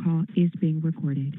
call is being recorded.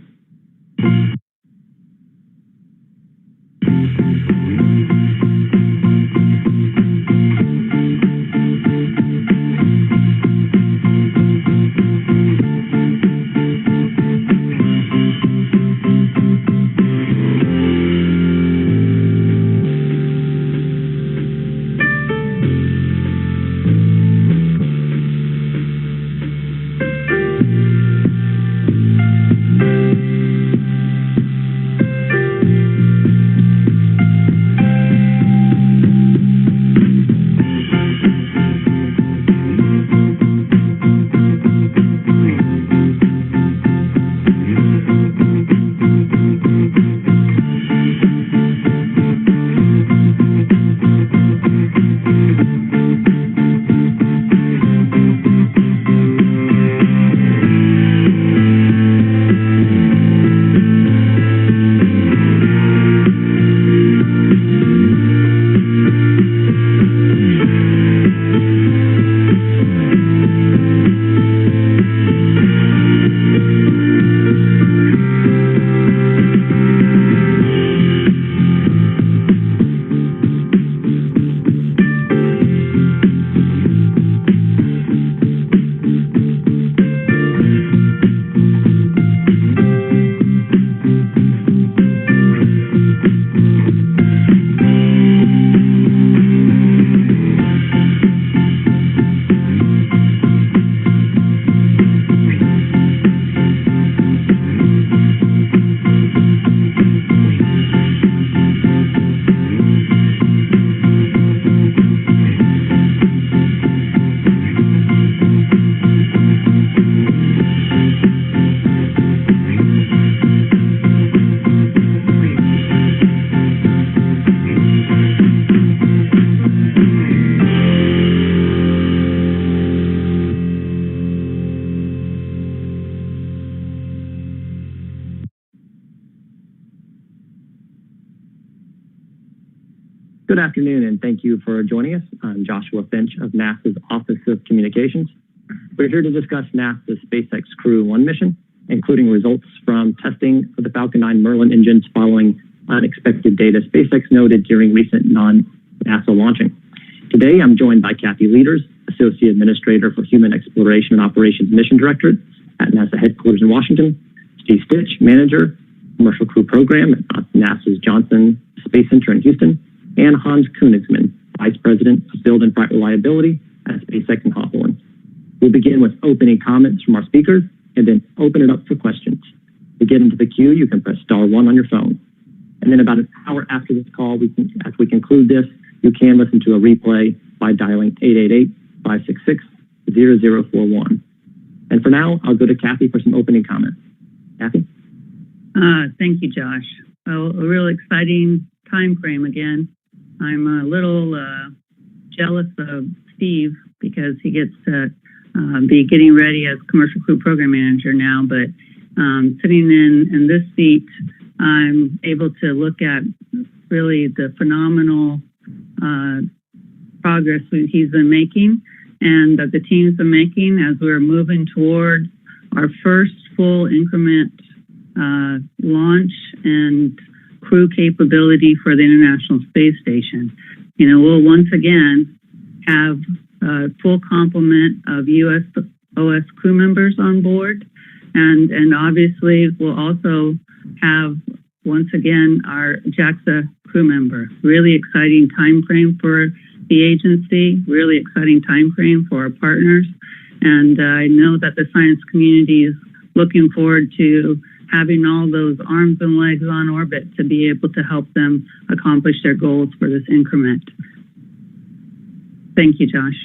Good afternoon, and thank you for joining us. I'm Joshua Finch of NASA's Office of Communications. We're here to discuss NASA's SpaceX Crew 1 mission, including results from testing of the Falcon 9 Merlin engines following unexpected data SpaceX noted during recent non-NASA launching. Today, I'm joined by Kathy Leaders, Associate Administrator for Human Exploration and Operations Mission Directorate at NASA headquarters in Washington, Steve Stitch, Manager, Commercial Crew Program at NASA's Johnson Space Center in Houston, and Hans Koenigsmann, Vice President of Build and Flight Reliability at SpaceX in Hawthorne. We'll begin with opening comments from our speakers and then open it up for questions. To get into the queue, you can press *1 on your phone. And then about an hour after this call, after we conclude this, you can listen to a replay by dialing 888-566-0041. And for now, I'll go to Kathy for some opening comments. Kathy? Thank you, Josh. A real exciting time frame again. I'm a little jealous of Steve because he gets to be getting ready as Commercial Crew Program Manager now, but sitting in this seat, I'm able to look at really the phenomenal progress he's been making and that the team's been making as we're moving toward our first full increment launch and crew capability for the International Space Station. You know, we'll once again have a full complement of USOS crew members on board, and obviously we'll also have once again our JAXA crew member. Really exciting time frame for the agency, really exciting time frame for our partners, and I know that the science community is looking forward to having all those arms and legs on orbit to be able to help them accomplish their goals for this increment. Thank you, Josh.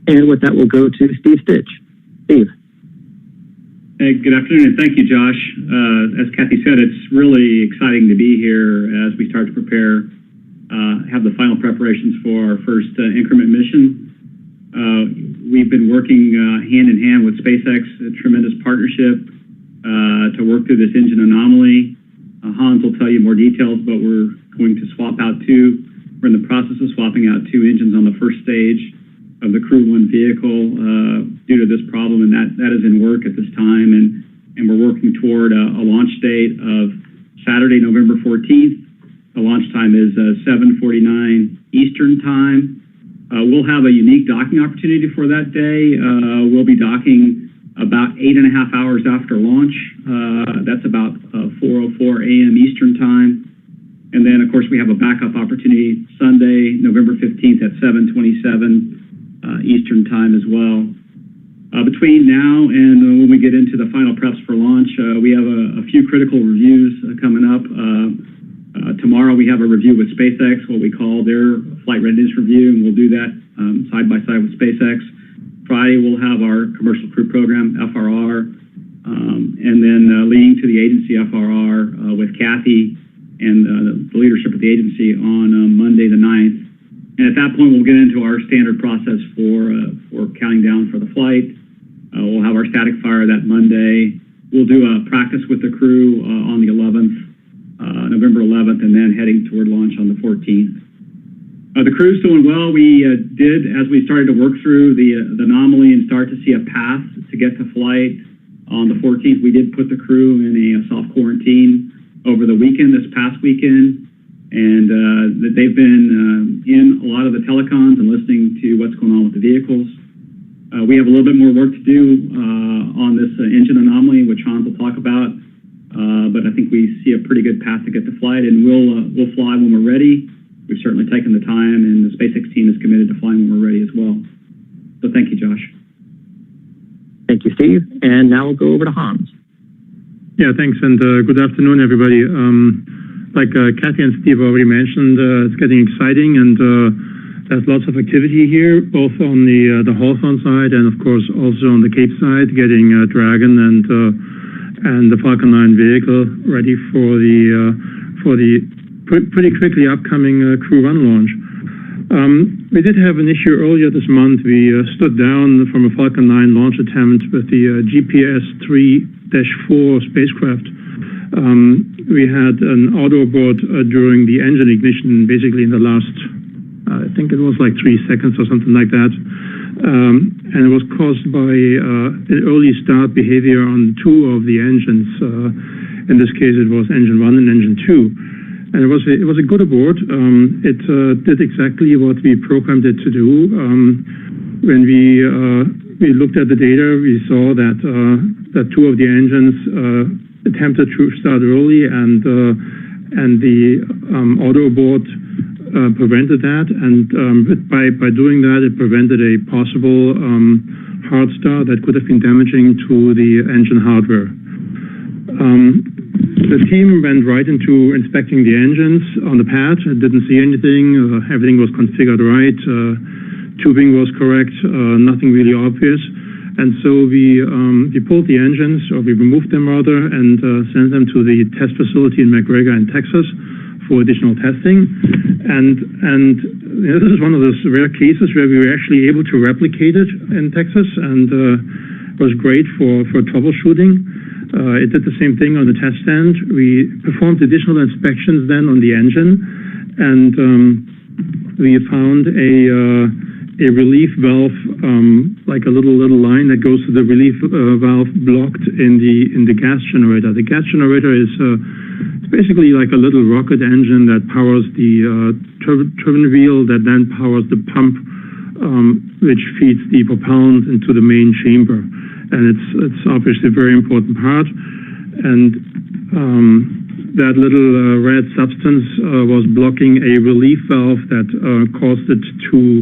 And with that, we'll go to Steve Stitch. Steve. Hey, good afternoon, and thank you, Josh. As Kathy said, it's really exciting to be here as we start to prepare, have the final preparations for our first increment mission. We've been working hand in hand with SpaceX, a tremendous partnership to work through this engine anomaly. Hans will tell you more details, but we're going to swap out we're in the process of swapping out 2 engines on the first stage of the Crew 1 vehicle due to this problem, and that is in work at this time, and we're working toward a launch date of Saturday, November 14th. The launch time is 7:49 Eastern Time. We'll have a unique docking opportunity for that day. We'll be docking about 8.5 hours after launch. That's about 4:04 a.m. Eastern Time. And then, of course, we have a backup opportunity Sunday, November 15th at 7:27 Eastern Time as well. Between now and when we get into the final preps for launch, we have a few critical reviews coming up. Tomorrow we have a review with SpaceX, what we call their flight readiness review, and we'll do that side by side with SpaceX. Friday we'll have our commercial crew program, FRR, and then leading to the agency FRR with Kathy and the leadership of the agency on Monday the 9th. And at that point we'll get into our standard process for counting down for the flight. We'll have our static fire that Monday. We'll do a practice with the crew on the 11th. November 11th, and then heading toward launch on the 14th. The crew's doing well. We did, as we started to work through the anomaly and start to see a path to get to flight on the 14th, we did put the crew in a soft quarantine over the weekend, this past weekend, and they've been in a lot of the telecons and listening to what's going on with the vehicles. We have a little bit more work to do on this engine anomaly, which Hans will talk about. But I think we see a pretty good path to get to flight, and we'll fly when we're ready. We've certainly taken the time, and the SpaceX team is committed to flying when we're ready as well. So thank you, Josh. Thank you, Steve. And now we'll go over to Hans. Yeah, thanks, and good afternoon, everybody. Like Kathy and Steve already mentioned, it's getting exciting, and there's lots of activity here, both on the Hawthorne side and, of course, also on the Cape side, getting Dragon and the Falcon 9 vehicle ready for the pretty quickly upcoming Crew 1 launch. We did have an issue earlier this month. We stood down from a Falcon 9 launch attempt with the GPS 3-4 spacecraft. We had an auto abort during the engine ignition, basically in the last, I think it was like 3 seconds or something like that. And it was caused by an early start behavior on 2 of the engines. In this case, it was engine 1 and engine 2. And it was a good abort. It did exactly what we programmed it to do. When we looked at the data, we saw that 2 of the engines attempted to start early, and the auto abort prevented that, and by doing that, it prevented a possible hard start that could have been damaging to the engine hardware. The team went right into inspecting the engines on the pad. It didn't see anything. Everything was configured right. Tubing was correct. Nothing really obvious. And so we pulled the engines, or we removed them rather, and sent them to the test facility in McGregor in Texas for additional testing. And this is one of those rare cases where we were actually able to replicate it in Texas, and it was great for troubleshooting. It did the same thing on the test stand. We performed additional inspections then on the engine, and we found a relief valve, like a little line that goes to the relief valve blocked in the gas generator. The gas generator is it's basically like a little rocket engine that powers the turbine wheel that then powers the pump, which feeds the propellant into the main chamber. And it's obviously a very important part. And that little red substance was blocking a relief valve that caused it to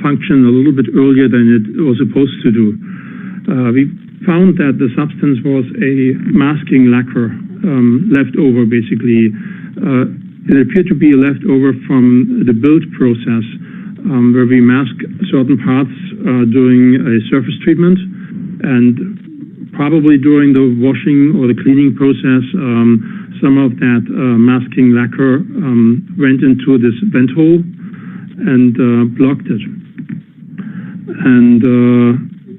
function a little bit earlier than it was supposed to do. We found that the substance was a masking lacquer left over, basically. It appeared to be left over from the build process where we mask certain parts during a surface treatment, and probably during the washing or the cleaning process, some of that masking lacquer went into this vent hole and blocked it. And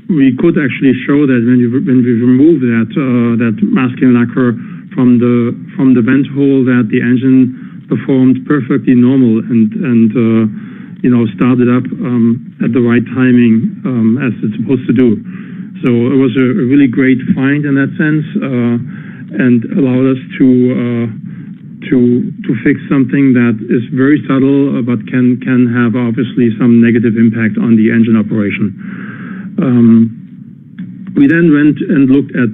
we could actually show that when we remove that masking lacquer from the vent hole, that the engine performed perfectly normal, and started up at the right timing as it's supposed to do. So it was a really great find in that sense, and allowed us to fix something that is very subtle, but can have obviously some negative impact on the engine operation. We then went and looked at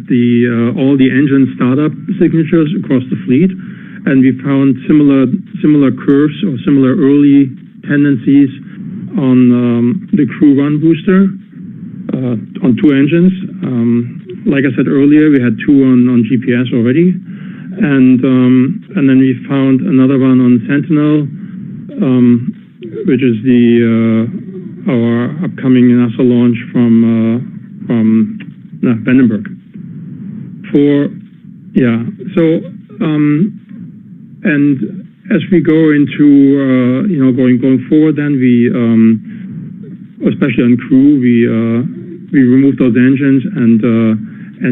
all the engine startup signatures across the fleet, and we found similar curves or similar early tendencies on the Crew 1 booster on 2 engines. Like I said earlier, we had 2 on GPS already, and then we found another one on Sentinel, which is our upcoming NASA launch from Vandenberg. And as we go into going forward, then we especially on Crew, we removed those engines and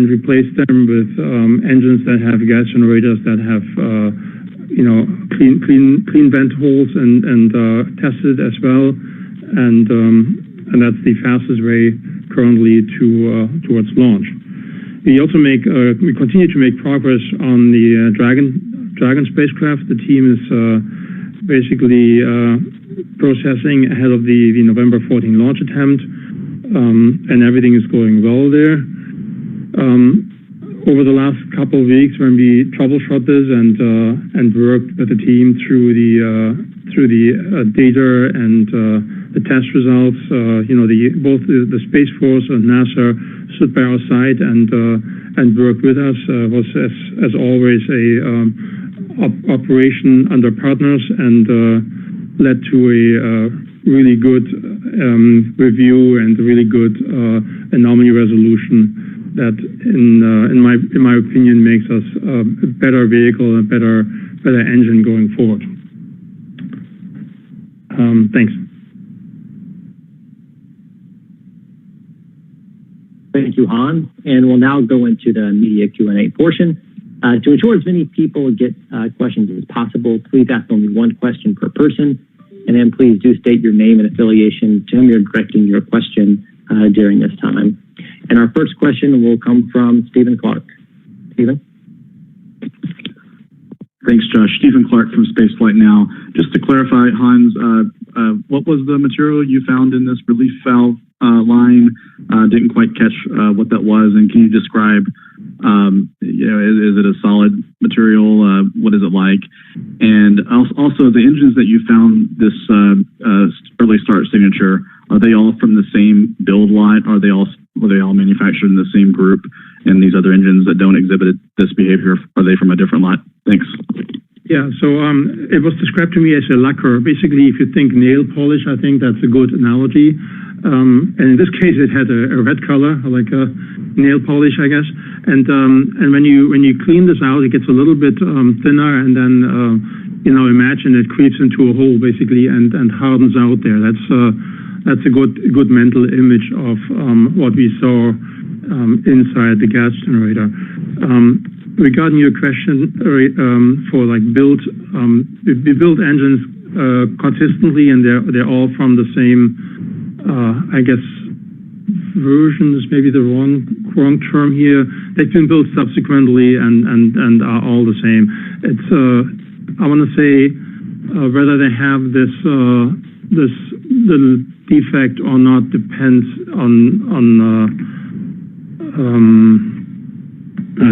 replaced them with engines that have gas generators that have clean vent holes and tested as well, and that's the fastest way currently towards launch. We continue to make progress on the Dragon spacecraft. The team is basically processing ahead of the November 14 launch attempt, and everything is going well there. Over the last couple of weeks, when we troubleshot this and worked with the team through the data and the test results, both the Space Force and NASA stood by our side and worked with us. Was as always a operation under partners, and led to a really good review and really good anomaly resolution that, in my opinion, makes us a better vehicle, a better engine going forward. Thanks. Thank you, Han. And we'll now go into the media Q&A portion. To ensure as many people get questions as possible, please ask only one question per person, and then please do state your name and affiliation to whom you're directing your question during this time. And our first question will come from Stephen Clark. Stephen? Thanks, Josh. Stephen Clark from Spaceflight Now. Just to clarify, Hans, what was the material you found in this relief valve line? Didn't quite catch what that was, and can you describe, is it a solid material? What is it like? And also, the engines that you found this early start signature, are they all from the same build lot? Were they all manufactured in the same group? And these other engines that don't exhibit this behavior, are they from a different lot? Thanks. Yeah, so it was described to me as a lacquer. Basically, if you think nail polish, I think that's a good analogy. And in this case, it had a red color, like a nail polish, I guess. And when you clean this out, it gets a little bit thinner, and then imagine it creeps into a hole basically and hardens out there. That's a good mental image of what we saw inside the gas generator. Regarding your question for like build, we build engines consistently, and they're all from the same, I guess, version is maybe the wrong term here. They've been built subsequently and are all the same. It's I want to say whether they have this little defect or not depends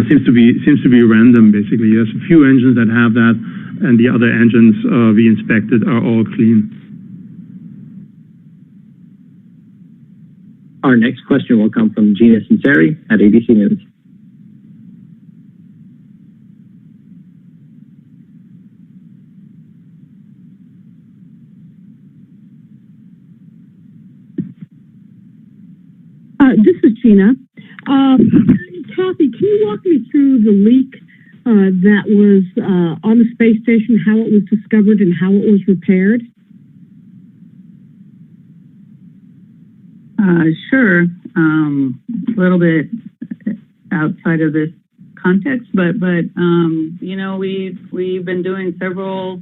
seems to be random basically. There's a few engines that have that, and the other engines we inspected are all clean. Our next question will come from Gina Sinceri at ABC News. This is Gina. Kathy, can you walk me through the leak that was on the space station, how it was discovered and how it was repaired? Sure. A little bit outside of this context, but we've been doing several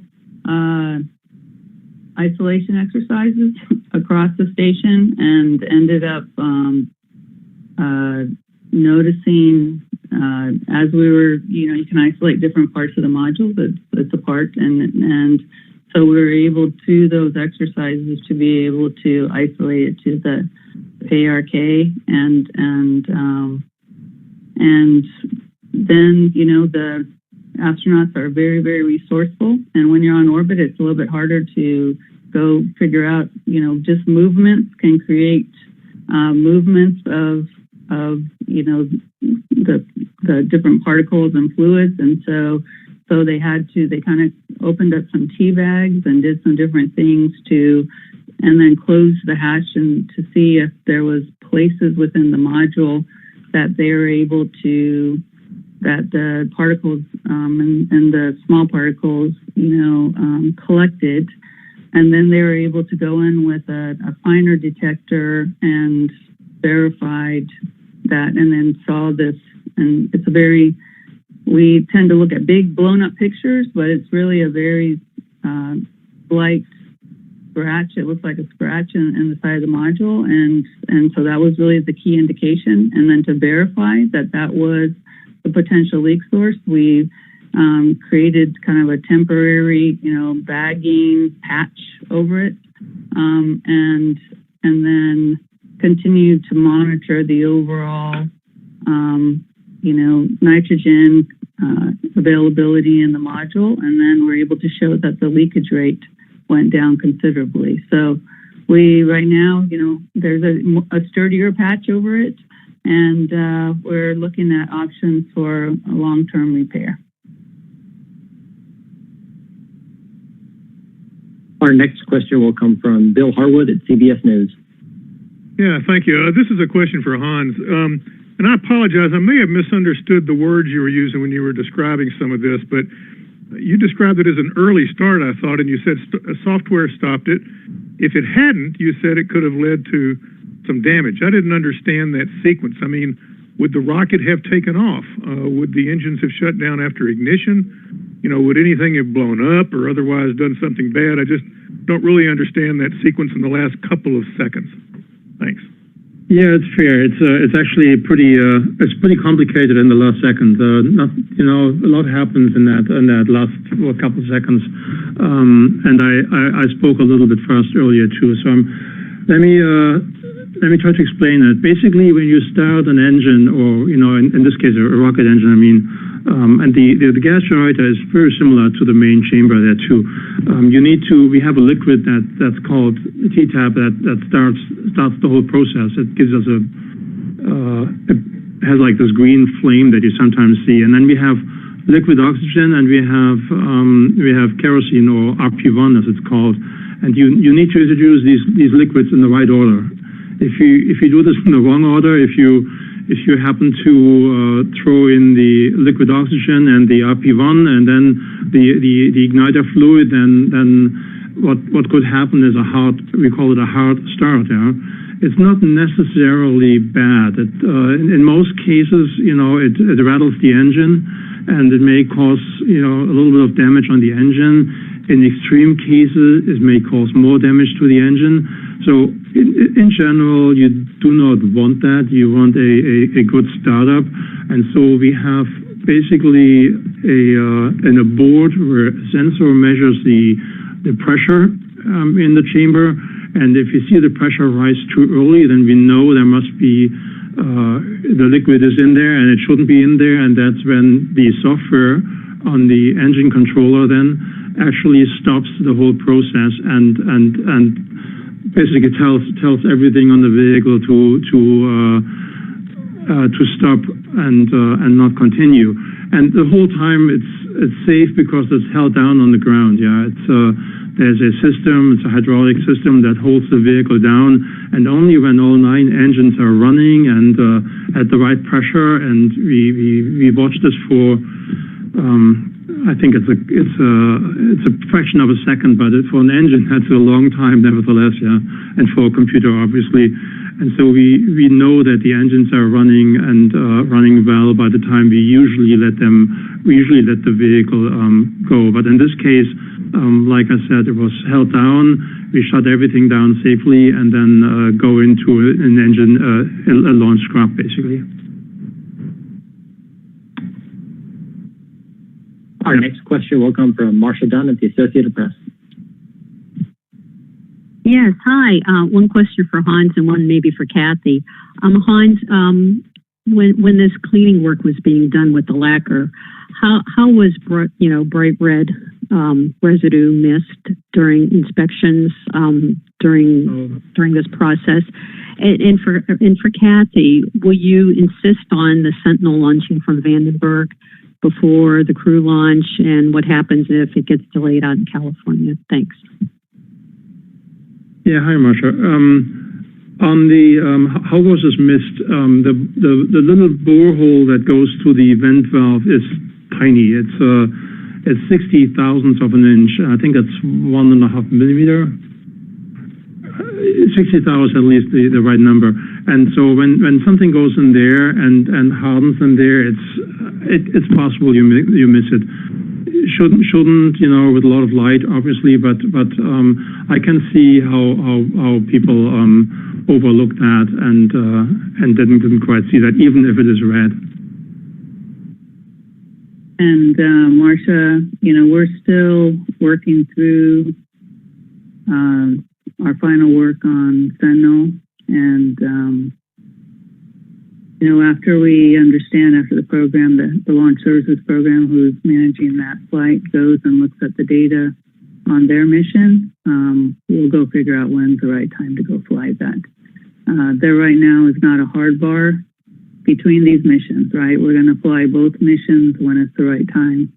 isolation exercises across the station and ended up noticing as we were, you can isolate different parts of the module that's a part, and so we were able to those exercises to be able to isolate it to the ARK, and then the astronauts are very, very resourceful, and when you're on orbit, it's a little bit harder to go figure out, just movements can create movements of the different particles and fluids, and so they kind of opened up some tea bags and did some different things and then closed the hatch and to see if there was places within the module that they were able to, that the particles and the small particles, collected, and then they were able to go in with a finer detector and verified that, and then saw this. And it's we tend to look at big blown up pictures, but it's really a very slight scratch. It looks like a scratch in the side of the module, and so that was really the key indication. And then to verify that was the potential leak source, we created kind of a temporary, bagging patch over it, and then continued to monitor the overall, nitrogen availability in the module, and then we're able to show that the leakage rate went down considerably. So right now, there's a sturdier patch over it, and we're looking at options for a long-term repair. Our next question will come from Bill Harwood at CBS News. Yeah, thank you. This is a question for Hans. And I apologize, I may have misunderstood the words you were using when you were describing some of this, but you described it as an early start, I thought, and you said software stopped it. If it hadn't, you said it could have led to some damage. I didn't understand that sequence. I mean, would the rocket have taken off? Would the engines have shut down after ignition? Would anything have blown up or otherwise done something bad? I just don't really understand that sequence in the last couple of seconds. Thanks. Yeah, it's fair. It's actually pretty complicated in the last second. A lot happens in that last couple of seconds. And I spoke a little bit fast earlier too. So let me try to explain it. Basically, when you start an engine, or in this case a rocket engine, and the gas generator is very similar to the main chamber there too. We have a liquid that's called T-tap that starts the whole process. It gives us it has like this green flame that you sometimes see, and then we have liquid oxygen, and we have kerosene, or RP1 as it's called, and you need to introduce these liquids in the right order. If you do this in the wrong order, if you happen to throw in the liquid oxygen and the RP1 and then the igniter fluid, then what could happen is we call it a hard start. Yeah? It's not necessarily bad. In most cases, it rattles the engine, and it may cause a little bit of damage on the engine. In extreme cases, it may cause more damage to the engine. So in general, you do not want that. You want a good startup. And so we have basically a board where a sensor measures the pressure in the chamber. And if you see the pressure rise too early, then we know there must be the liquid is in there, and it shouldn't be in there. And that's when the software on the engine controller then actually stops the whole process and basically tells everything on the vehicle to stop and not continue. And the whole time it's safe because it's held down on the ground. Yeah, there's a system, it's a hydraulic system that holds the vehicle down, and only when all 9 engines are running and at the right pressure, and we watch this for I think it's a fraction of a second, but for an engine, that's a long time, nevertheless, yeah, and for a computer, obviously. And so we know that the engines are running and running well by the time we usually let the vehicle go. But in this case, like I said, it was held down. We shut everything down safely and then go into an engine, a launch scrub, basically. Our next question will come from Marcia Dunn at the Associated Press. Yes, hi. One question for Hans and one maybe for Kathy. Hans, when this cleaning work was being done with the lacquer, how was bright red residue missed during inspections during this process? And for Kathy, will you insist on the Sentinel launching from Vandenberg before the crew launch, and what happens if it gets delayed out in California? Thanks. Yeah, hi, Marcia. On the how was this missed? The little borehole that goes to the vent valve is tiny. It's 60 thousandths of an inch. I think that's 1.5 millimeter. 60,000 at least the right number. And so when something goes in there and hardens in there, it's possible you miss it. Shouldn't with a lot of light, obviously, but I can see how people overlook that and didn't quite see that, even if it is red. And Marcia, we're still working through our final work on Sentinel, and after we understand, after the program, the launch services program, who's managing that flight, goes and looks at the data on their mission, we'll go figure out when's the right time to go fly that. There right now is not a hard bar between these missions, right? We're going to fly both missions when it's the right time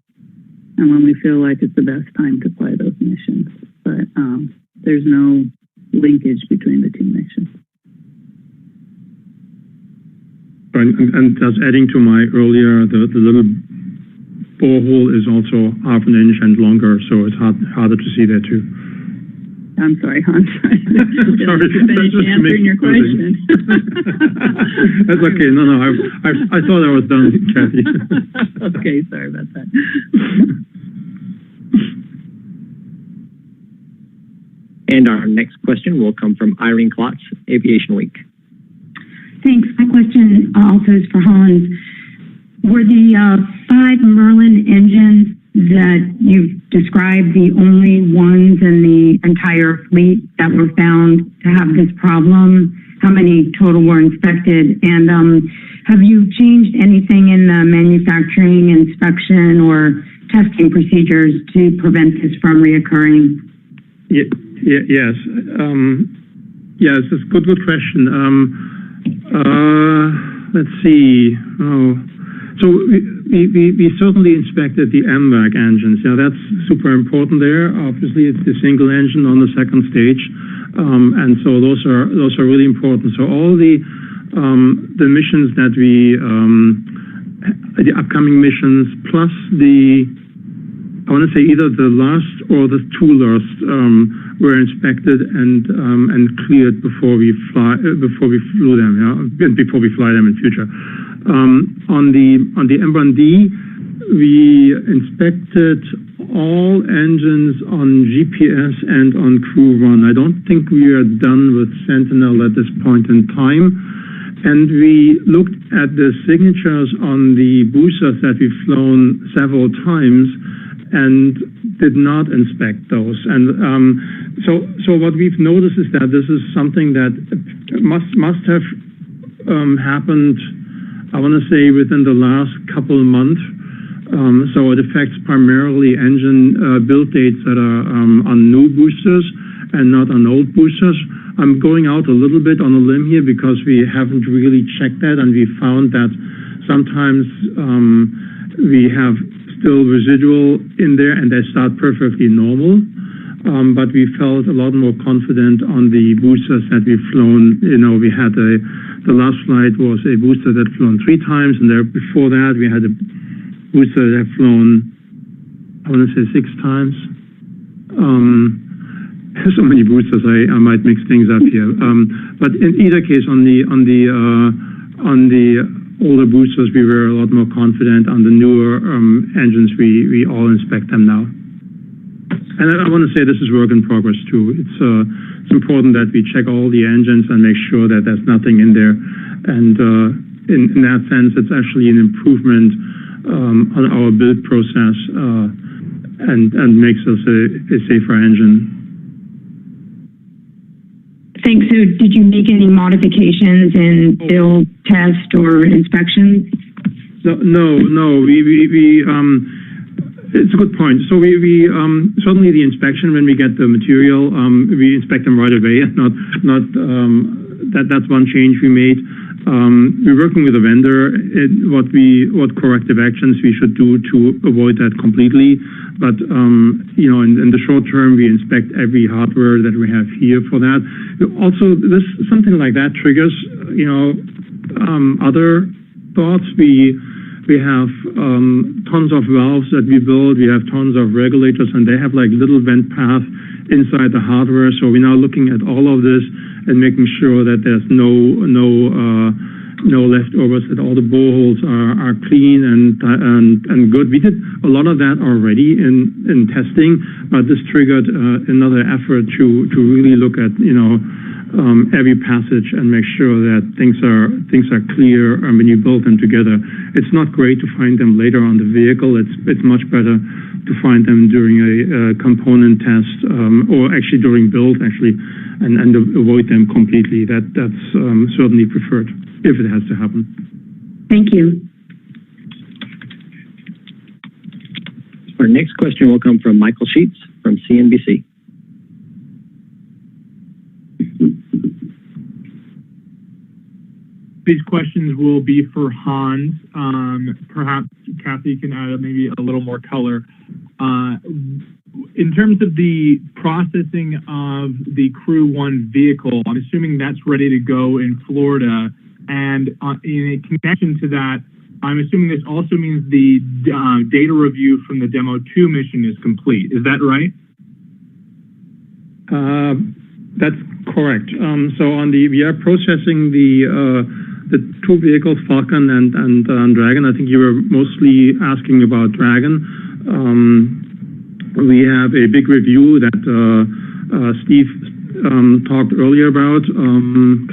and when we feel like it's the best time to fly those missions. But there's no linkage between the two missions. And just adding to my earlier, the little borehole is also 1/2 an inch and longer, so it's harder to see there too. I'm sorry, Hans. Sorry, finish answering your question. That's okay. No, I thought I was done, Kathy. Okay, sorry about that. And our next question will come from Irene Klotz, Aviation Week. Thanks. My question also is for Hans. Were the 5 Merlin engines that you've described the only ones in the entire fleet that were found to have this problem? How many total were inspected? And have you changed anything in the manufacturing, inspection, or testing procedures to prevent this from reoccurring? Yes. Yes, it's a good question. Let's see. So we certainly inspected the MVAC engines. That's super important there. Obviously, it's the single engine on the second stage, and so those are really important. So all the missions that the upcoming missions, plus I want to say either the last or the 2 last were inspected and cleared before we flew them, before we fly them in future. On the M1D, we inspected all engines on GPS and on Crew 1. I don't think we are done with Sentinel at this point in time. And we looked at the signatures on the boosters that we've flown several times and did not inspect those. And so what we've noticed is that this is something that must have happened, I want to say, within the last couple of months. So it affects primarily engine build dates that are on new boosters and not on old boosters. I'm going out a little bit on a limb here because we haven't really checked that, and we found that sometimes we have still residual in there and they start perfectly normal. But we felt a lot more confident on the boosters that we've flown. We had the last flight was a booster that flown 3 times, and there before that we had a booster that flown I want to say 6 times. There's so many boosters, I might mix things up here. But in either case, on the older boosters, we were a lot more confident. On the newer engines, we all inspect them now. And I want to say this is work in progress too. It's important that we check all the engines and make sure that there's nothing in there. And in that sense, it's actually an improvement on our build process and makes us a safer engine. Thanks. So did you make any modifications in build, test, or inspections? No. It's a good point. So we certainly the inspection, when we get the material, we inspect them right away. That's one change we made. We're working with a vendor. What corrective actions we should do to avoid that completely. But in the short term, we inspect every hardware that we have here for that. Also, something like that triggers other thoughts. We have tons of valves that we build. We have tons of regulators, and they have like little vent paths inside the hardware. So we're now looking at all of this and making sure that there's no leftovers, that all the boreholes are clean and good. We did a lot of that already in testing, but this triggered another effort to really look at every passage and make sure that things are clear when you build them together. It's not great to find them later on the vehicle. It's much better to find them during a component test or actually during build and avoid them completely. That's certainly preferred if it has to happen. Thank you. Our next question will come from Michael Sheets from CNBC. These questions will be for Hans. Perhaps Kathy can add maybe a little more color. In terms of the processing of the Crew 1 vehicle, I'm assuming that's ready to go in Florida. And in a connection to that, I'm assuming this also means the data review from the Demo 2 mission is complete. Is that right? That's correct. So we are processing the 2 vehicles, Falcon and Dragon. I think you were mostly asking about Dragon. We have a big review that Steve talked earlier about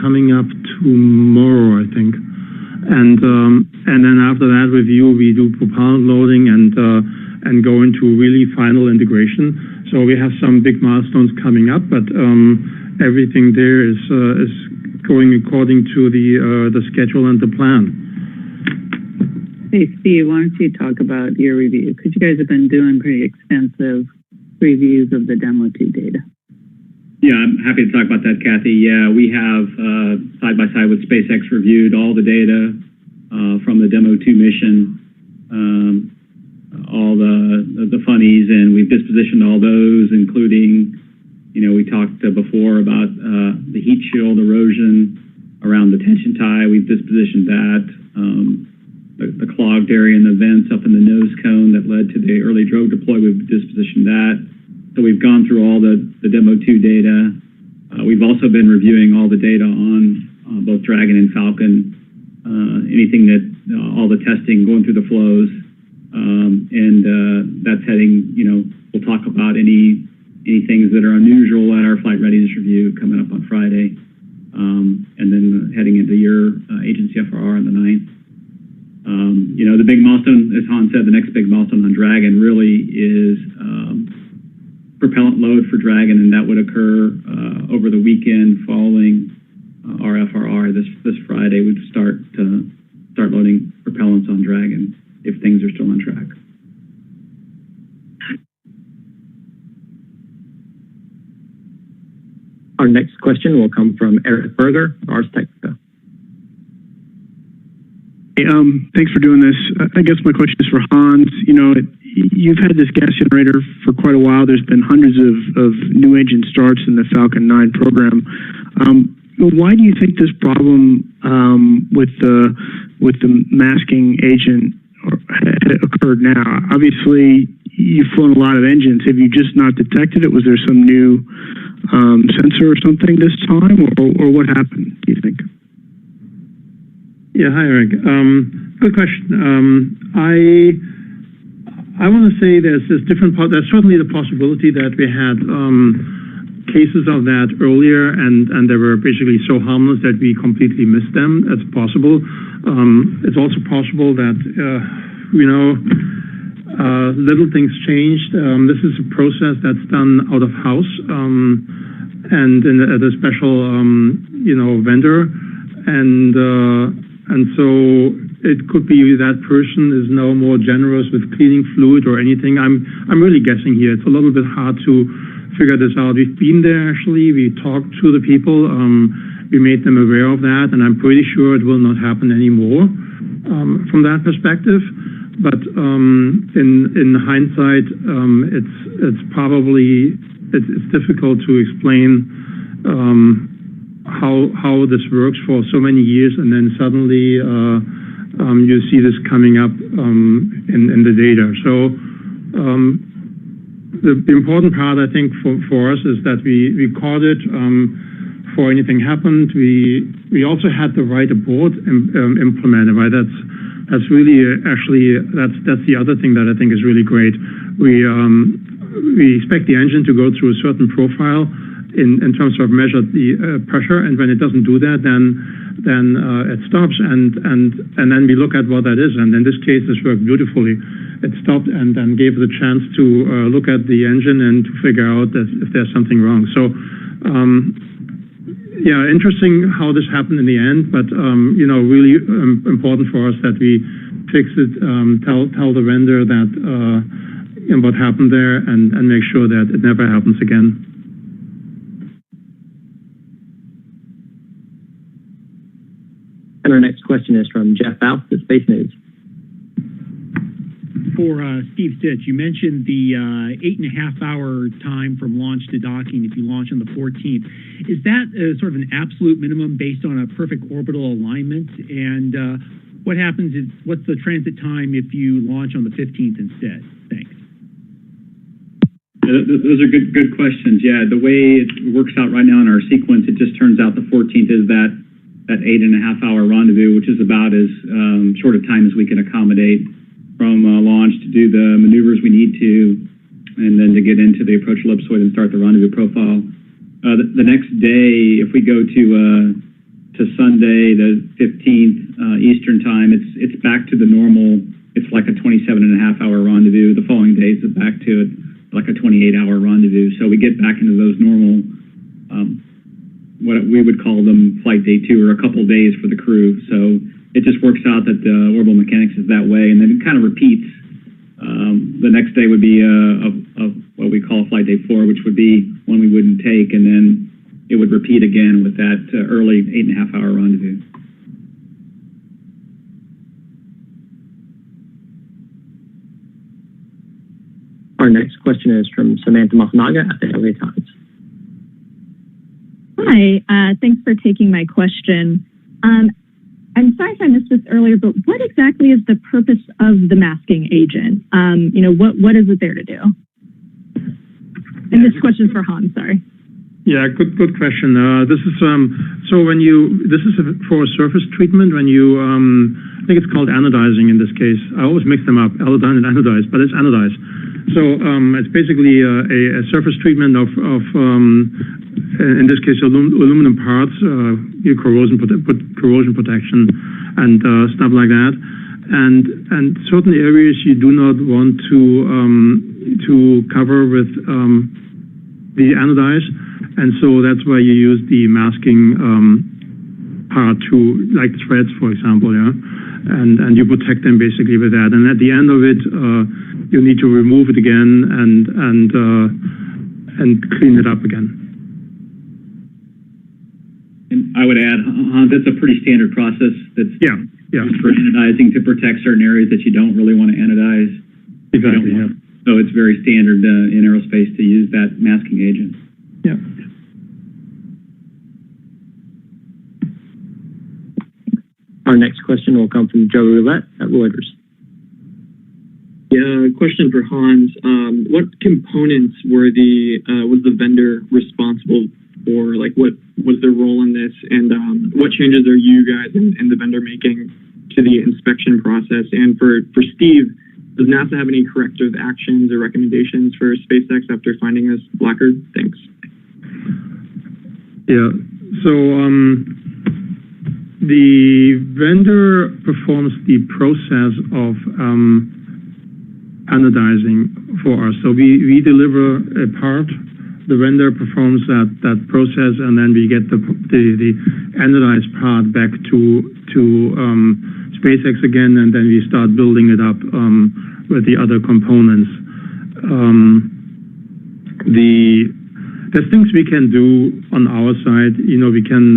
coming up tomorrow, I think. And then after that review, we do propellant loading and go into really final integration. So we have some big milestones coming up, but everything there is going according to the schedule and the plan. Hey, Steve, why don't you talk about your review? Because you guys have been doing pretty extensive reviews of the Demo 2 data. Yeah, I'm happy to talk about that, Kathy. Yeah, we have, side by side with SpaceX, reviewed all the data from the Demo 2 mission, all the funnies, and we've dispositioned all those, including, we talked before about the heat shield erosion around the tension tie. We've dispositioned that. The clogged area in the vents up in the nose cone that led to the early drogue deploy, we've dispositioned that. So we've gone through all the Demo 2 data. We've also been reviewing all the data on both Dragon and Falcon, anything that, all the testing, going through the flows. And that's heading, we'll talk about any things that are unusual at our flight readiness review coming up on Friday. And then heading into your agency FRR on the 9th. The big milestone, as Hans said, the next big milestone on Dragon really is propellant load for Dragon, and that would occur over the weekend following our FRR. This Friday, we'd start loading propellants on Dragon if things are still on track. Our next question will come from Eric Berger, Ars Technica. Hey, thanks for doing this. I guess my question is for Hans. You've had this gas generator for quite a while. There's been hundreds of new engine starts in the Falcon 9 program. Why do you think this problem with the masking agent occurred now? Obviously, you've flown a lot of engines. Have you just not detected it? Was there some new sensor or something this time, or what happened, do you think? Yeah, hi, Eric. Good question. I want to say there's certainly the possibility that we had cases of that earlier, and they were basically so harmless that we completely missed them. That's possible. It's also possible that little things changed. This is a process that's done out of house and at a special vendor, and so it could be that person is now more generous with cleaning fluid or anything. I'm really guessing here. It's a little bit hard to figure this out. We've been there actually. We talked to the people. We made them aware of that, and I'm pretty sure it will not happen anymore from that perspective. But in hindsight, it's probably difficult to explain how this works for so many years, and then suddenly you see this coming up in the data. So the important part, I think, for us is that we caught it before anything happened. We also had the right aboard implemented. Right, that's really actually that's the other thing that I think is really great. We expect the engine to go through a certain profile in terms of measure the pressure, and when it doesn't do that, then it stops, and then we look at what that is. And in this case, this worked beautifully. It stopped and then gave the chance to look at the engine and to figure out that if there's something wrong. So yeah, interesting how this happened in the end, but really important for us that we fix it, tell the vendor that what happened there, and make sure that it never happens again. And our next question is from Jeff Faust at Space News. For Steve Stitch, you mentioned the 8.5-hour time from launch to docking if you launch on the 14th. Is that sort of an absolute minimum based on a perfect orbital alignment? And what happens what's the transit time if you launch on the 15th instead? Thanks. Those are good questions. Yeah, the way it works out right now in our sequence, it just turns out the 14th is that 8.5-hour rendezvous, which is about as short a time as we can accommodate from launch to do the maneuvers we need to, and then to get into the approach ellipsoid and start the rendezvous profile. The next day, if we go to Sunday, the 15th Eastern time, it's back to the normal. It's like a 27.5-hour rendezvous. The following days, it's back to like a 28-hour rendezvous. So we get back into those normal, what we would call them flight day 2, or a couple days for the crew. So it just works out that the orbital mechanics is that way, and then it kind of repeats. The next day would be of what we call flight day 4, which would be one we wouldn't take, and then it would repeat again with that early 8.5-hour rendezvous. Our next question is from Samantha Mafnaga at the LA Times. Hi, thanks for taking my question. I'm sorry if I missed this earlier, but what exactly is the purpose of the masking agent? What is it there to do? And this question is for Hans, sorry. Yeah, good question. This is this is for a surface treatment when you I think it's called anodizing in this case. I always mix them up, iodine and anodize, but it's anodized. So it's basically a surface treatment of in this case aluminum parts, corrosion protection and stuff like that, and certain areas you do not want to cover with the anodize. And so that's why you use the masking part to, like threads, for example, yeah, and you protect them basically with that. And at the end of it, you need to remove it again and clean it up again. And I would add, Hans, that's a pretty standard process. That's used for anodizing to protect certain areas that you don't really want to anodize. Exactly. Yeah. So it's very standard in aerospace to use that masking agent. Yeah. Our next question will come from Joe Roulette at Reuters. Yeah, question for Hans. What components were was the vendor responsible for? Like, what was their role in this, and what changes are you guys and the vendor making to the inspection process? And for Steve, does NASA have any corrective actions or recommendations for SpaceX after finding this blocker? Thanks. Yeah. So the vendor performs the process of anodizing for us. So we deliver a part, the vendor performs that process, and then we get the anodized part back to SpaceX again, and then we start building it up with the other components. There's things we can do on our side. You know, we can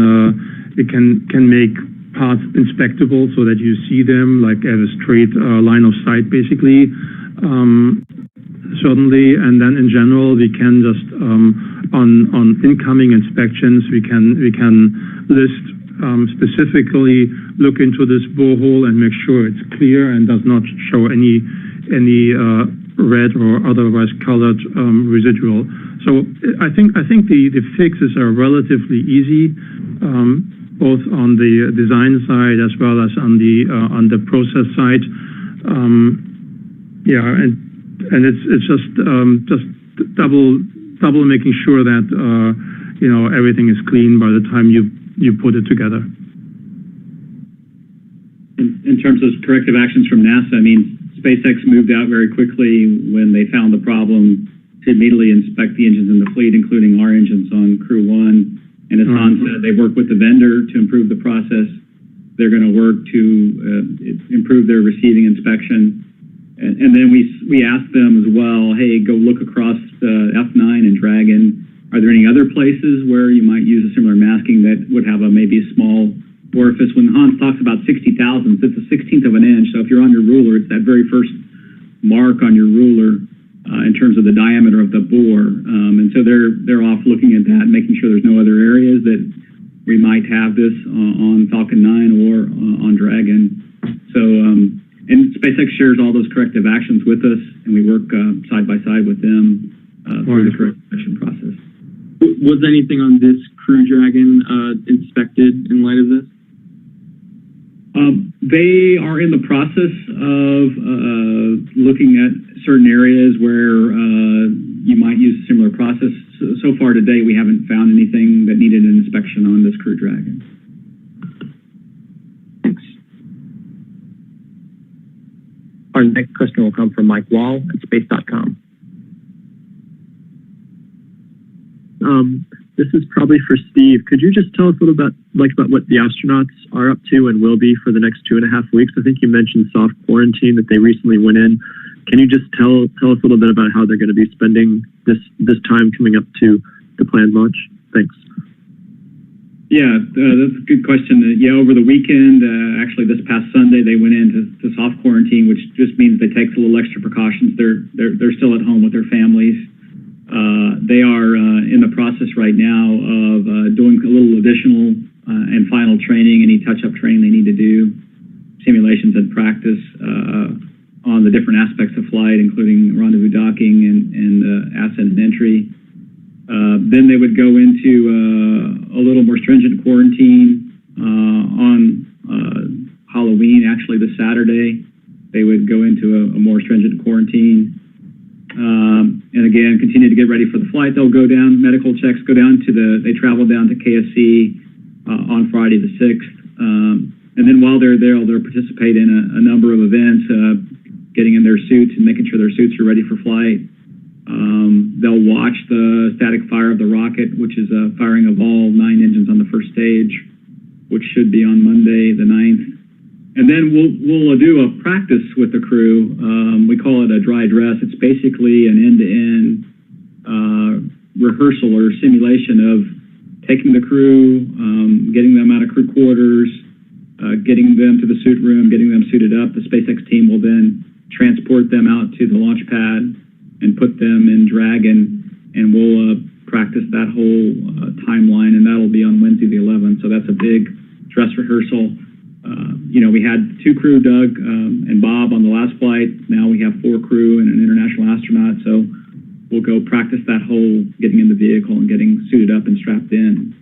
make parts inspectable so that you see them, like have a straight line of sight, basically. Certainly, and then in general, we can just on incoming inspections, we can list specifically, look into this borehole and make sure it's clear and does not show any red or otherwise colored residual. So I think the fixes are relatively easy, both on the design side as well as on the process side. Yeah, and it's just double making sure that you know, everything is clean by the time you put it together. In terms of corrective actions from NASA, I mean, SpaceX moved out very quickly when they found the problem to immediately inspect the engines in the fleet, including our engines on Crew 1. And as Hans said, they worked with the vendor to improve the process. They're going to work to improve their receiving inspection. And then we asked them as well, hey, go look across F9 and Dragon. Are there any other places where you might use a similar masking that would have maybe a small orifice? When Hans talks about 60 thousandths, it's a 16th of an inch. So if you're on your ruler, it's that very first mark on your ruler in terms of the diameter of the bore. And so they're off looking at that, making sure there's no other areas that we might have this on Falcon 9 or on Dragon. So, and SpaceX shares all those corrective actions with us, and we work side by side with them through the corrective action process. Was anything on this Crew Dragon inspected in light of this? They are in the process of looking at certain areas where you might use a similar process. So far today, we haven't found anything that needed an inspection on this Crew Dragon. Thanks. Our next question will come from Mike Wall at space.com. This is probably for Steve. Could you just tell us a little bit about what the astronauts are up to and will be for the next 2.5 weeks? I think you mentioned soft quarantine that they recently went in. Can you just tell us a little bit about how they're going to be spending this time coming up to the planned launch? Thanks. Yeah, that's a good question. Yeah, over the weekend, actually this past Sunday, they went into soft quarantine, which just means they take a little extra precautions. They're still at home with their families. They are in the process right now of doing a little additional and final training, any touch-up training they need to do, simulations and practice on the different aspects of flight, including rendezvous docking and ascent and entry. Then they would go into a little more stringent quarantine on Halloween, actually this Saturday. They would go into a more stringent quarantine. And again, continue to get ready for the flight. They'll go down, medical checks, they travel down to KSC on Friday the 6th. And then while they're there, they'll participate in a number of events, getting in their suits and making sure their suits are ready for flight. They'll watch the static fire of the rocket, which is firing of all 9 engines on the first stage, which should be on Monday the 9th. And then we'll do a practice with the crew. We call it a dry dress. It's basically an end-to-end rehearsal or simulation of taking the crew, getting them out of crew quarters, getting them to the suit room, getting them suited up. The SpaceX team will then transport them out to the launch pad and put them in Dragon, and we'll practice that whole timeline, and that'll be on Wednesday the 11th. So that's a big dress rehearsal. You know, we had 2 crew, Doug and Bob, on the last flight. Now we have 4 crew and an international astronaut. So we'll go practice that whole getting in the vehicle and getting suited up and strapped in.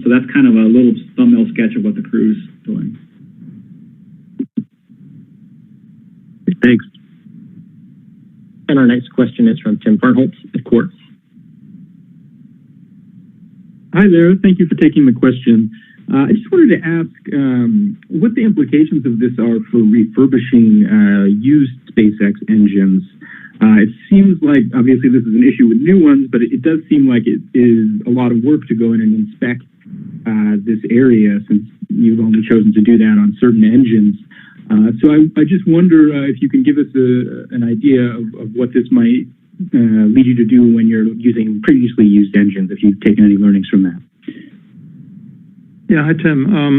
So that's kind of a little thumbnail sketch of what the crew's doing. Thanks. And our next question is from Tim Farnholtz at Quartz. Hi there. Thank you for taking the question. I just wanted to ask what the implications of this are for refurbishing used SpaceX engines. It seems like, obviously, this is an issue with new ones, but it does seem like it is a lot of work to go in and inspect this area, since you've only chosen to do that on certain engines. So I just wonder if you can give us an idea of what this might lead you to do when you're using previously used engines, if you've taken any learnings from that. Yeah, hi Tim. I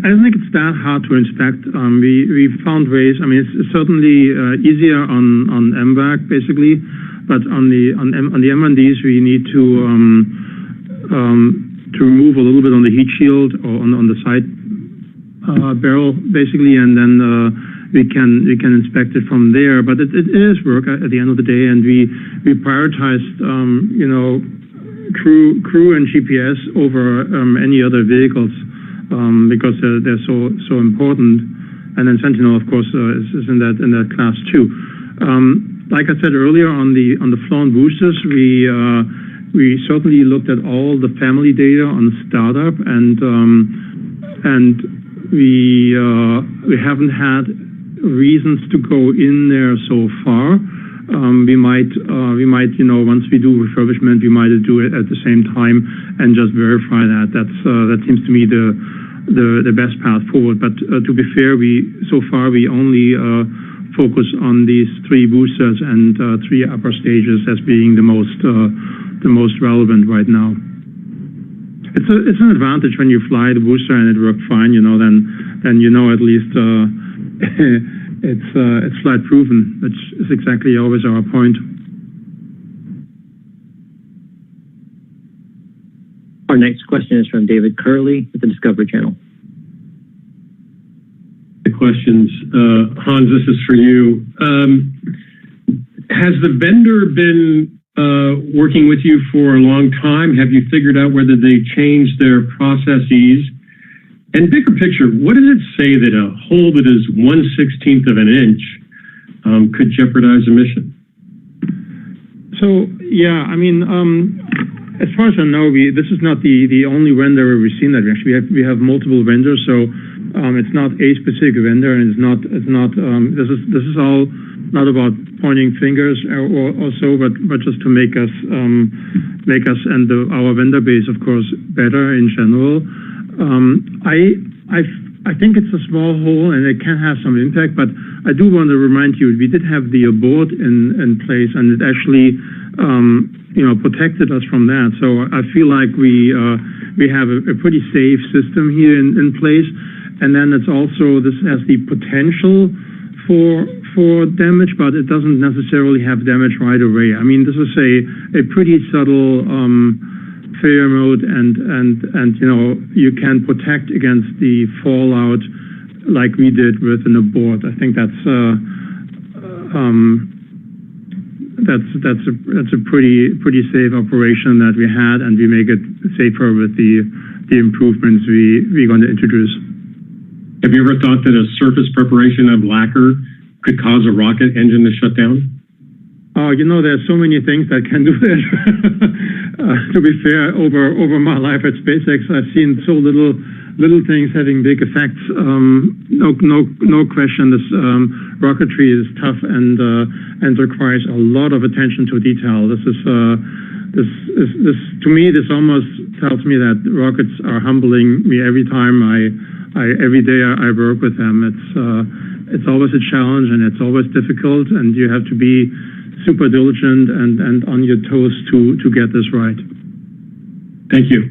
don't think it's that hard to inspect. We found ways. I mean, it's certainly easier on MVAC basically, but on the M1Ds we need to remove a little bit on the heat shield or on the side barrel basically, and then we can inspect it from there. But it is work at the end of the day, and we prioritized crew and GPS over any other vehicles because they're so important. And then Sentinel, of course, is in that class too. Like I said earlier, on the flown boosters, we certainly looked at all the family data on startup, and we haven't had reasons to go in there so far. We might, once we do refurbishment, we might do it at the same time and just verify that. That seems to me the best path forward. But to be fair, so far we only focus on these 3 boosters and 3 upper stages as being the most relevant right now. It's an advantage when you fly the booster and it worked fine, then at least it's flight proven, which is exactly always our point. Our next question is from David Curley at the Discovery Channel. The questions, Hans, this is for you. Has the vendor been working with you for a long time? Have you figured out whether they changed their processes? And bigger picture, what does it say that a hole that is 1/16 of an inch could jeopardize a mission? So, yeah, I mean, as far as I know, this is not the only vendor where we've seen that. Actually, we have multiple vendors, so it's not a specific vendor, and this is all not about pointing fingers or so, but just to make us and our vendor base, of course, better in general. I think it's a small hole and it can have some impact, but I do want to remind you we did have the abort in place, and it actually protected us from that. So I feel like we have a pretty safe system here in place. And then it's also, this has the potential for damage, but it doesn't necessarily have damage right away. I mean, this is a pretty subtle failure mode, and you can protect against the fallout like we did with an abort. I think that's a pretty safe operation that we had, and we make it safer with the improvements we're going to introduce. Have you ever thought that a surface preparation of lacquer could cause a rocket engine to shut down? Oh, there's so many things that can do that. To be fair, over my life at SpaceX, I've seen so little things having big effects. No question. This rocketry is tough and requires a lot of attention to detail. This to me, this almost tells me that rockets are humbling me every time every day I work with them. It's always a challenge, and it's always difficult, and you have to be super diligent and on your toes to get this right. Thank you.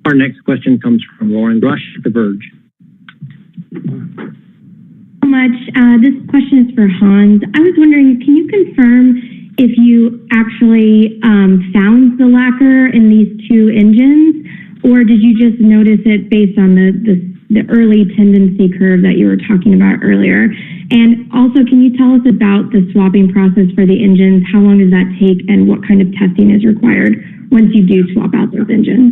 Our next question comes from Lauren Grush at The Verge. So much. This question is for Hans. I was wondering, can you confirm if you actually found the lacquer in these 2 engines, Or did you just notice it based on the early tendency curve that you were talking about earlier? And also, can you tell us about the swapping process for the engines? How long does that take, and what kind of testing is required once you do swap out those engines?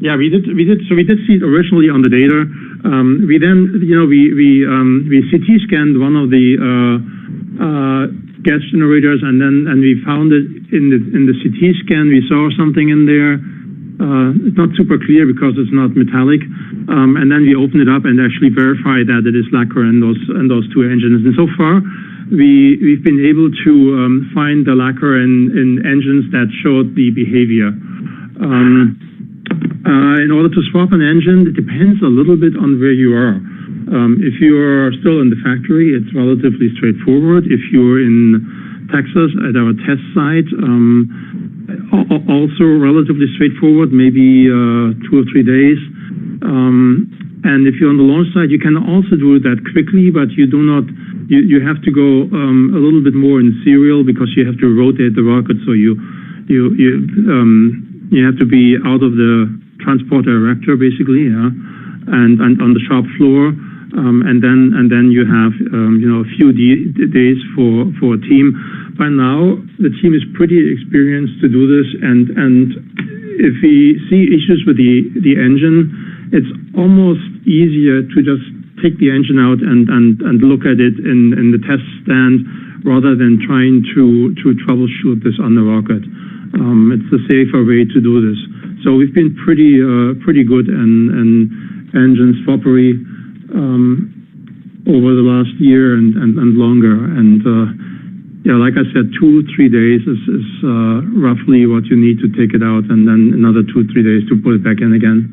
Yeah, we did see it originally on the data. We then, we CT scanned one of the gas generators, and we found it in the CT scan. We saw something in there. It's not super clear because it's not metallic. And then we opened it up and actually verified that it is lacquer in those two engines. And so far, we've been able to find the lacquer in engines that showed the behavior. In order to swap an engine, it depends a little bit on where you are. If you're still in the factory, it's relatively straightforward. If you're in Texas at our test site, also relatively straightforward, maybe 2 or 3 days. And if you're on the launch side, you can also do that quickly, but you do not. You have to go a little bit more in serial because you have to rotate the rocket. So you have to be out of the transporter erector basically, yeah, and on the shop floor. And then you have a few days for a team. By now, the team is pretty experienced to do this, and if we see issues with the engine, it's almost easier to just take the engine out and look at it in the test stand rather than trying to troubleshoot this on the rocket. It's the safer way to do this. So we've been pretty good in engine swappery over the last year and longer. And yeah, like I said, 2 or 3 days is roughly what you need to take it out, and then another 2 or 3 days to put it back in again.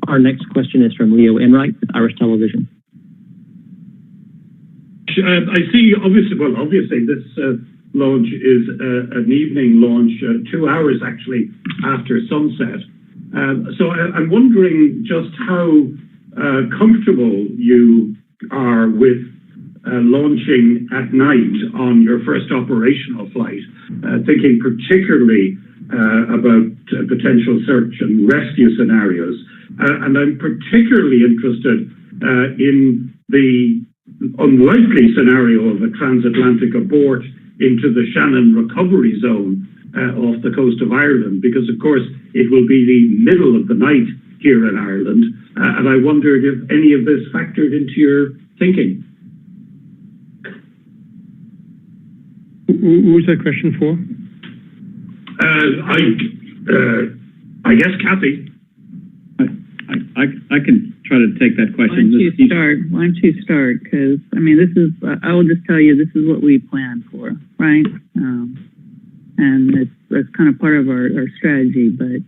Our next question is from Leo Enright with Irish Television. I see, obviously this launch is an evening launch, 2 hours actually after sunset. So I'm wondering just how comfortable you are with launching at night on your first operational flight, thinking particularly about potential search and rescue scenarios. And I'm particularly interested in the unlikely scenario of a transatlantic abort into the Shannon recovery zone off the coast of Ireland, because of course it will be the middle of the night here in Ireland, and I wondered if any of this factored into your thinking. Who's that question for? I guess Kathy. I can try to take that question. Why don't you start? Because, I mean, this is, I will just tell you, this is what we planned for, right? And that's kind of part of our strategy. But,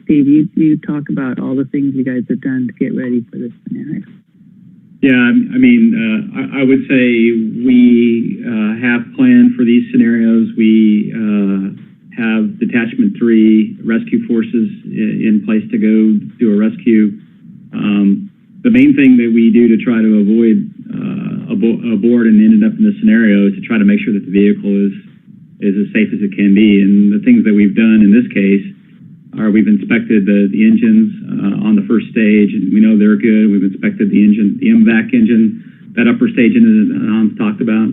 Steve, you talk about all the things you guys have done to get ready for this scenario. Yeah, I mean, I would say we have planned for these scenarios. We have Detachment 3 rescue forces in place to go do a rescue. The main thing that we do to try to avoid abort and ended up in this scenario is to try to make sure that the vehicle is as safe as it can be. And the things that we've done in this case are we've inspected the engines on the first stage, and we know they're good. We've inspected the engine, the MVAC engine, that upper stage engine that Hans talked about.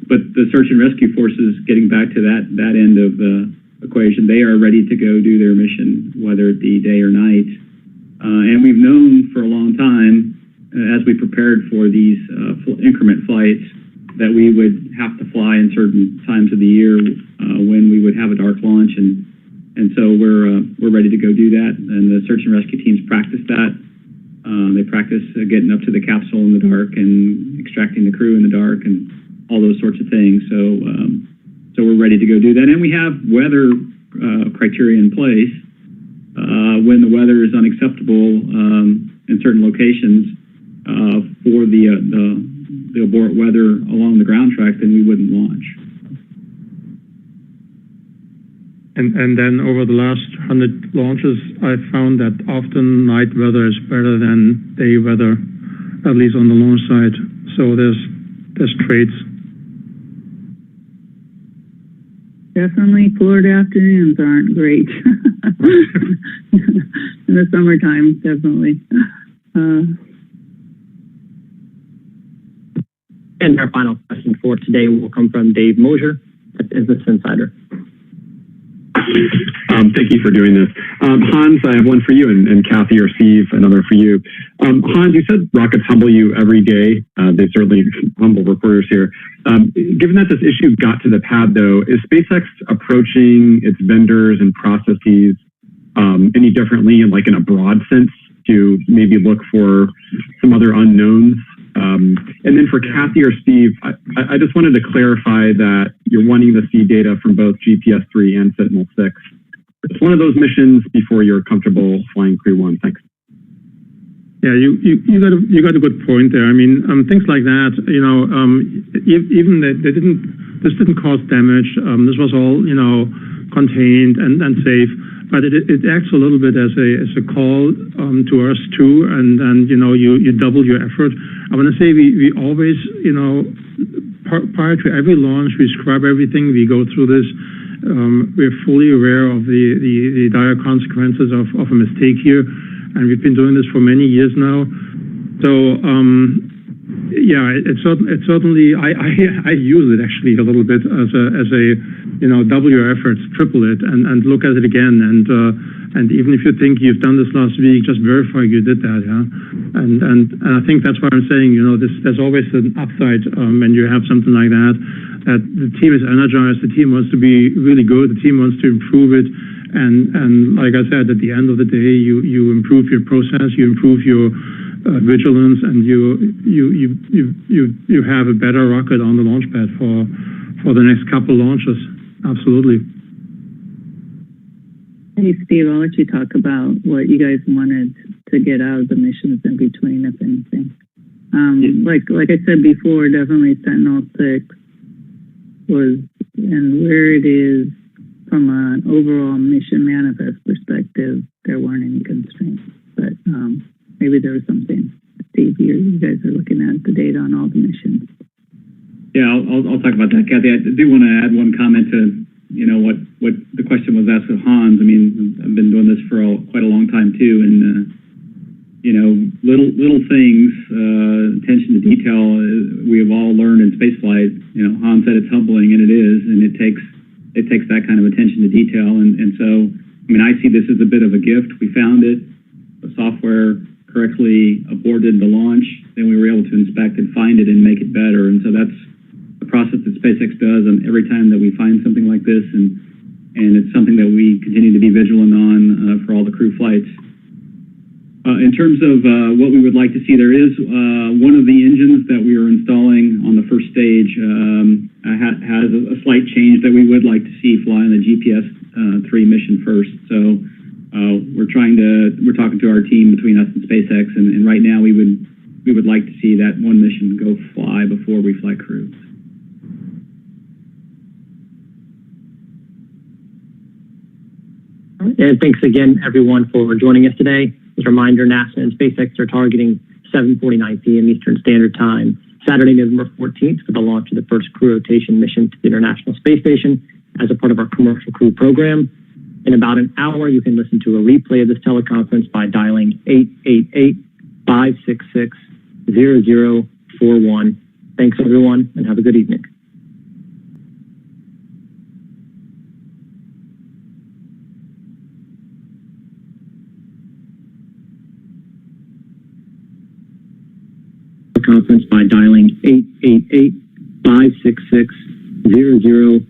But the search and rescue forces, getting back to that end of the equation, they are ready to go do their mission, whether it be day or night. And we've known for a long time, as we prepared for these increment flights, that we would have to fly in certain times of the year when we would have a dark launch, and so we're ready to go do that. And the search and rescue teams practice that. They practice getting up to the capsule in the dark and extracting the crew in the dark and all those sorts of things. So we're ready to go do that. And we have weather criteria in place. When the weather is unacceptable in certain locations for the abort weather along the ground track, then we wouldn't launch. And then over the last 100 launches, I found that often night weather is better than day weather, at least on the launch side. So there's traits. Definitely Florida afternoons aren't great. In the summertime, definitely. And our final question for today will come from Dave Mosier at Business Insider. Thank you for doing this. Hans, I have one for you, and Kathy or Steve, another for you. Hans, you said rockets humble you every day. They certainly humble reporters here. Given that this issue got to the pad, though, is SpaceX approaching its vendors and processes any differently, in a broad sense, to maybe look for some other unknowns? And then for Kathy or Steve, I just wanted to clarify that you're wanting to see data from both GPS-3 and Sentinel-6. It's one of those missions before you're comfortable flying Crew 1. Thanks. Yeah, you got a good point there. I mean, things like that, even that this didn't cause damage. This was all, contained and safe. But it acts a little bit as a call to us too, and you double your effort. I want to say we always, prior to every launch, we scrub everything. We go through this. We're fully aware of the dire consequences of a mistake here, and we've been doing this for many years now. So yeah, it's certainly I use it actually a little bit as a double your efforts, triple it, and look at it again. And even if you think you've done this last week, just verify you did that. Yeah, and I think that's why I'm saying there's always an upside when you have something like that. That the team is energized, the team wants to be really good, the team wants to improve it, and like I said, at the end of the day, you improve your process, you improve your vigilance, and you have a better rocket on the launch pad for the next couple launches. Absolutely. Hey, Steve, I'll let you talk about what you guys wanted to get out of the missions in between, if anything. Like I said before, definitely Sentinel-6 was, and where it is from an overall mission manifest perspective, there weren't any constraints. But maybe there was something, Steve, you guys are looking at the data on all the missions. Yeah, I'll talk about that, Kathy. I do want to add one comment to what the question was asked of Hans. I mean, I've been doing this for quite a long time too, and little things, attention to detail. We have all learned in spaceflight. Hans said it's humbling, and it is, and it takes that kind of attention to detail. And so, I mean, I see this as a bit of a gift. We found it. The software correctly aborted the launch. Then we were able to inspect and find it and make it better. And so that's the process that SpaceX does, and every time that we find something like this, and it's something that we continue to be vigilant on for all the crew flights. In terms of what we would like to see, there is one of the engines that we are installing on the first stage has a slight change that we would like to see fly on the GPS-3 mission first. So we're talking to our team between us and SpaceX, and right now we would like to see that one mission go fly before we fly Crew. And thanks again, everyone, for joining us today. As a reminder, NASA and SpaceX are targeting 7:49 p.m. Eastern Standard Time, Saturday, November 14th, for the launch of the first crew rotation mission to the International Space Station as a part of our commercial crew program. In about an hour, you can listen to a replay of this teleconference by dialing 888-566-0041. Thanks, everyone, and have a good evening. Conference by dialing 888-566-0041.